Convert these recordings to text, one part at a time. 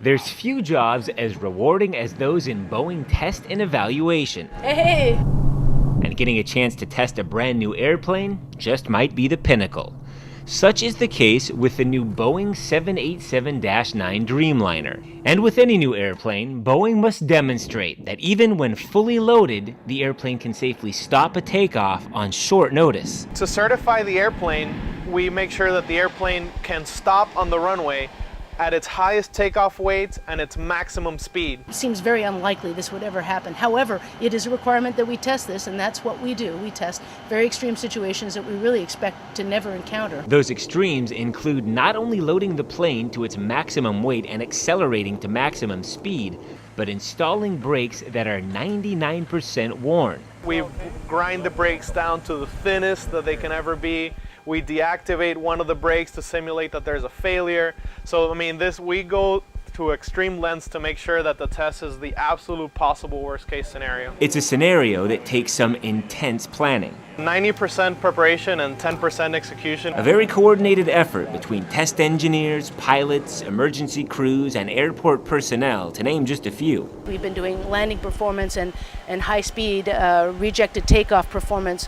There's few jobs as rewarding as those in Boeing test and evaluation. Hey! And getting a chance to test a brand new airplane just might be the pinnacle. Such is the case with the new Boeing 787-9 Dreamliner. And with any new airplane, Boeing must demonstrate that even when fully loaded, the airplane can safely stop a takeoff on short notice. To certify the airplane, we make sure that the airplane can stop on the runway at its highest takeoff weight and its maximum speed. It seems very unlikely this would ever happen. However, it is a requirement that we test this, and that's what we do. We test very extreme situations that we really expect to never encounter. Those extremes include not only loading the plane to its maximum weight and accelerating to maximum speed, but installing brakes that are 99% worn. We grind the brakes down to the thinnest that they can ever be. We deactivate one of the brakes to simulate that there's a failure. So, we go to extreme lengths to make sure that the test is the absolute possible worst case scenario. It's a scenario that takes some intense planning. 90% preparation and 10% execution. A very coordinated effort between test engineers, pilots, emergency crews, and airport personnel, to name just a few. We've been doing landing performance and high-speed rejected takeoff performance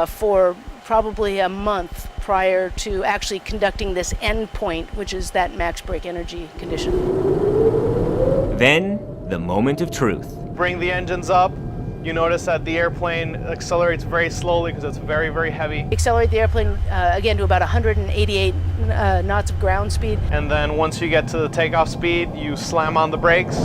for probably a month prior to actually conducting this end point, which is that max brake energy condition. Then, the moment of truth. Bring the engines up. You notice that the airplane accelerates very slowly because it's very, very heavy. Accelerate the airplane again to about 188 knots of ground speed. And then once you get to the takeoff speed, you slam on the brakes.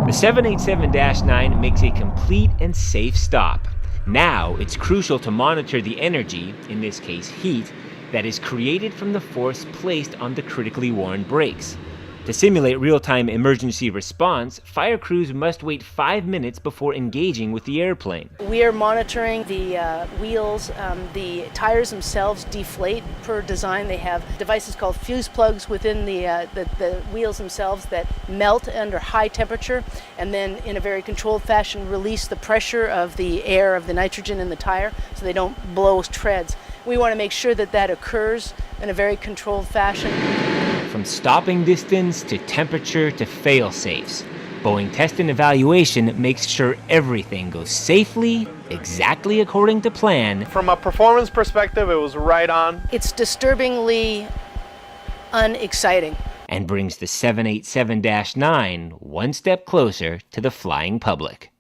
The 787-9 makes a complete and safe stop. Now, it's crucial to monitor the energy, in this case heat, that is created from the force placed on the critically worn brakes. To simulate real-time emergency response, fire crews must wait 5 minutes before engaging with the airplane. We are monitoring the wheels. The tires themselves deflate per design. They have devices called fuse plugs within the wheels themselves that melt under high temperature and then in a very controlled fashion release the pressure of the air, of the nitrogen in the tire, so they don't blow treads. We want to make sure that that occurs in a very controlled fashion. From stopping distance to temperature to fail-safes, Boeing Test and Evaluation makes sure everything goes safely, exactly according to plan. From a performance perspective, it was right on. It's disturbingly unexciting. And brings the 787-9 one step closer to the flying public.